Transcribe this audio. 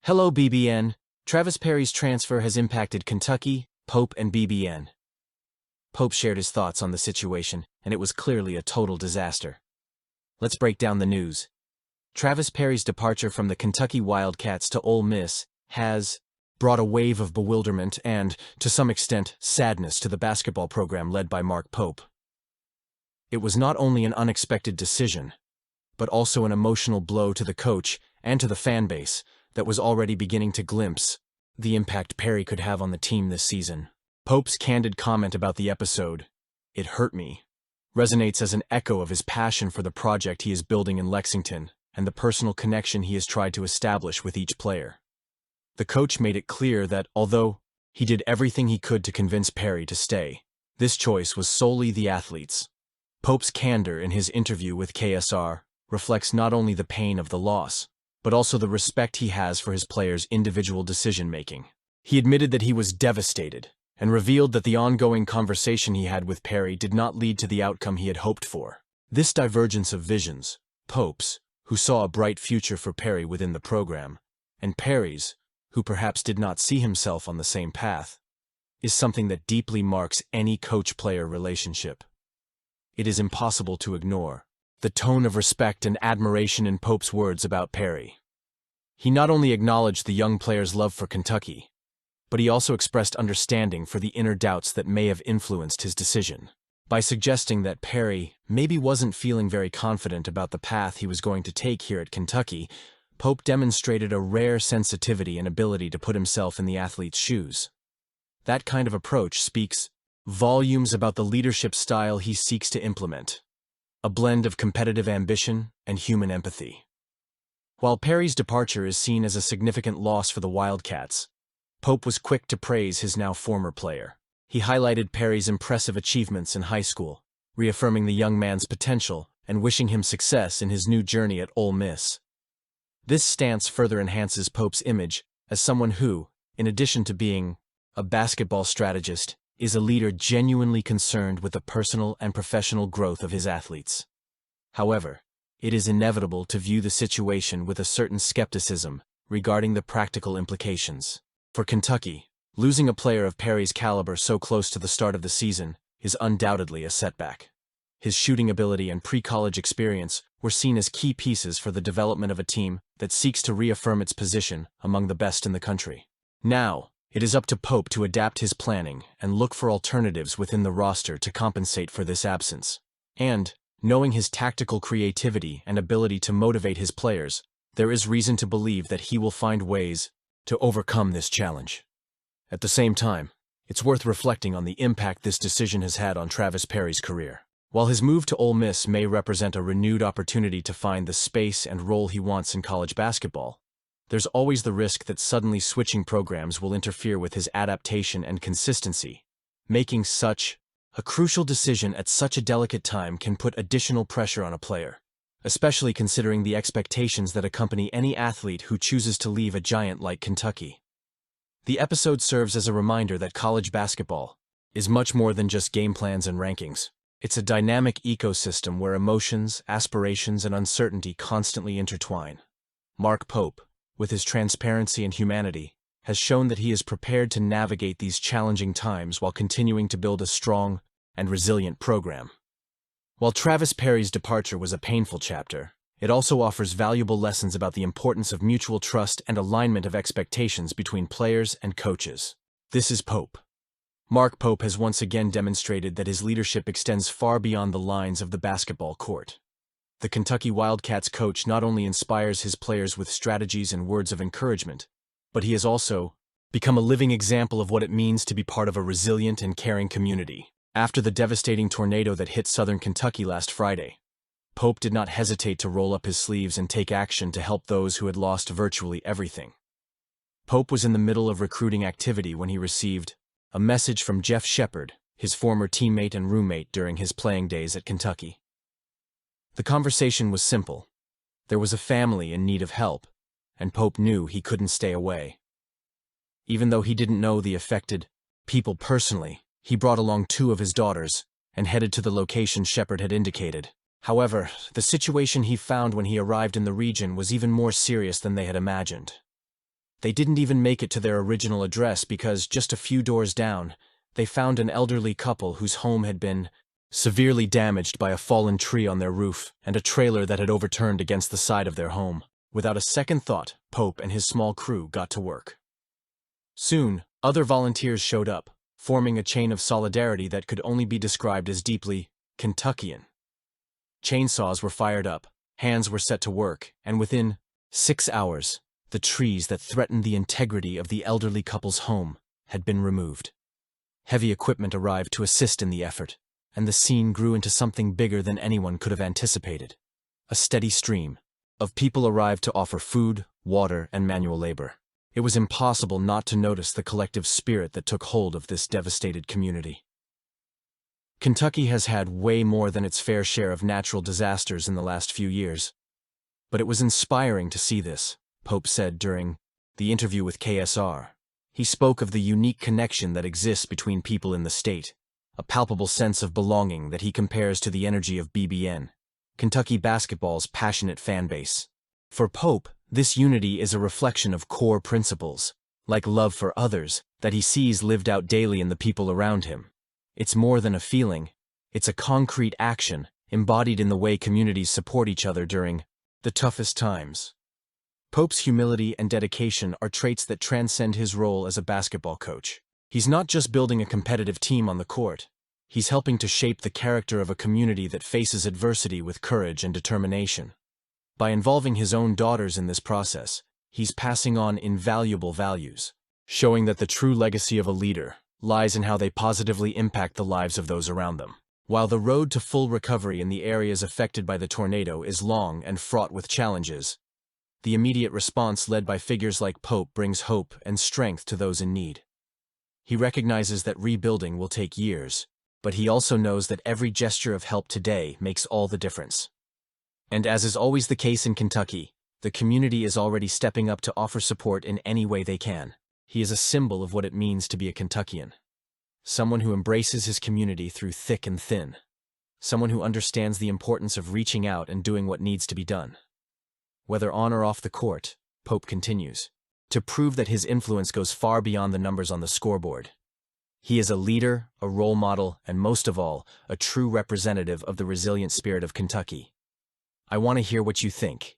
Hello BBN. Travis Perry's transfer has impacted Kentucky, Pope, and BBN. Pope shared his thoughts on the situation, and it was clearly a total disaster. Let's break down the news. Travis Perry's departure from the Kentucky Wildcats to Ole Miss has brought a wave of bewilderment and, to some extent, sadness to the basketball program led by Mark Pope. It was not only an unexpected decision, but also an emotional blow to the coach and to the fan base that was already beginning to glimpse the impact Perry could have on the team this season. Pope's candid comment about the episode, "It hurt me," resonates as an echo of his passion for the project he is building in Lexington and the personal connection he has tried to establish with each player. The coach made it clear that, although he did everything he could to convince Perry to stay, this choice was solely the athlete's. Pope's candor in his interview with KSR reflects not only the pain of the loss, but also the respect he has for his players' individual decision-making. He admitted that he was devastated and revealed that the ongoing conversation he had with Perry did not lead to the outcome he had hoped for. This divergence of visions, Pope's, who saw a bright future for Perry within the program, and Perry's, who perhaps did not see himself on the same path, is something that deeply marks any coach-player relationship. It is impossible to ignore the tone of respect and admiration in Pope's words about Perry. He not only acknowledged the young player's love for Kentucky, but he also expressed understanding for the inner doubts that may have influenced his decision. By suggesting that Perry maybe wasn't feeling very confident about the path he was going to take here at Kentucky, Pope demonstrated a rare sensitivity and ability to put himself in the athlete's shoes. That kind of approach speaks volumes about the leadership style he seeks to implement, a blend of competitive ambition and human empathy. While Perry's departure is seen as a significant loss for the Wildcats, Pope was quick to praise his now former player. He highlighted Perry's impressive achievements in high school, reaffirming the young man's potential and wishing him success in his new journey at Ole Miss. This stance further enhances Pope's image as someone who, in addition to being a basketball strategist, is a leader genuinely concerned with the personal and professional growth of his athletes. However, it is inevitable to view the situation with a certain skepticism regarding the practical implications. For Kentucky, losing a player of Perry's caliber so close to the start of the season is undoubtedly a setback. His shooting ability and pre-college experience were seen as key pieces for the development of a team that seeks to reaffirm its position among the best in the country. Now, it is up to Pope to adapt his planning and look for alternatives within the roster to compensate for this absence. And, knowing his tactical creativity and ability to motivate his players, there is reason to believe that he will find ways to overcome this challenge. At the same time, it's worth reflecting on the impact this decision has had on Travis Perry's career. While his move to Ole Miss may represent a renewed opportunity to find the space and role he wants in college basketball, there's always the risk that suddenly switching programs will interfere with his adaptation and consistency. Making such a crucial decision at such a delicate time can put additional pressure on a player, especially considering the expectations that accompany any athlete who chooses to leave a giant like Kentucky. The episode serves as a reminder that college basketball is much more than just game plans and rankings. It's a dynamic ecosystem where emotions, aspirations, and uncertainty constantly intertwine. Mark Pope, with his transparency and humanity, has shown that he is prepared to navigate these challenging times while continuing to build a strong and resilient program. While Travis Perry's departure was a painful chapter, it also offers valuable lessons about the importance of mutual trust and alignment of expectations between players and coaches. This is Pope. Mark Pope has once again demonstrated that his leadership extends far beyond the lines of the basketball court. The Kentucky Wildcats coach not only inspires his players with strategies and words of encouragement, but he has also become a living example of what it means to be part of a resilient and caring community. After the devastating tornado that hit southern Kentucky last Friday, Pope did not hesitate to roll up his sleeves and take action to help those who had lost virtually everything. Pope was in the middle of recruiting activity when he received a message from Jeff Shepard, his former teammate and roommate during his playing days at Kentucky. The conversation was simple. There was a family in need of help, and Pope knew he couldn't stay away. Even though he didn't know the affected people personally, he brought along 2 of his daughters and headed to the location Shepard had indicated. However, the situation he found when he arrived in the region was even more serious than they had imagined. They didn't even make it to their original address because just a few doors down, they found an elderly couple whose home had been severely damaged by a fallen tree on their roof and a trailer that had overturned against the side of their home. Without a second thought, Pope and his small crew got to work. Soon, other volunteers showed up, forming a chain of solidarity that could only be described as deeply Kentuckian. Chainsaws were fired up, hands were set to work, and within 6 hours, the trees that threatened the integrity of the elderly couple's home had been removed. Heavy equipment arrived to assist in the effort, and the scene grew into something bigger than anyone could have anticipated. A steady stream of people arrived to offer food, water, and manual labor. It was impossible not to notice the collective spirit that took hold of this devastated community. Kentucky has had way more than its fair share of natural disasters in the last few years. But it was inspiring to see this, Pope said during the interview with KSR. He spoke of the unique connection that exists between people in the state, a palpable sense of belonging that he compares to the energy of BBN, Kentucky basketball's passionate fan base. For Pope, this unity is a reflection of core principles, like love for others, that he sees lived out daily in the people around him. It's more than a feeling, it's a concrete action embodied in the way communities support each other during the toughest times. Pope's humility and dedication are traits that transcend his role as a basketball coach. He's not just building a competitive team on the court, he's helping to shape the character of a community that faces adversity with courage and determination. By involving his own daughters in this process, he's passing on invaluable values, showing that the true legacy of a leader lies in how they positively impact the lives of those around them. While the road to full recovery in the areas affected by the tornado is long and fraught with challenges, the immediate response led by figures like Pope brings hope and strength to those in need. He recognizes that rebuilding will take years, but he also knows that every gesture of help today makes all the difference. And as is always the case in Kentucky, the community is already stepping up to offer support in any way they can. He is a symbol of what it means to be a Kentuckian. Someone who embraces his community through thick and thin. Someone who understands the importance of reaching out and doing what needs to be done. Whether on or off the court, Pope continues to prove that his influence goes far beyond the numbers on the scoreboard. He is a leader, a role model, and most of all, a true representative of the resilient spirit of Kentucky. I want to hear what you think.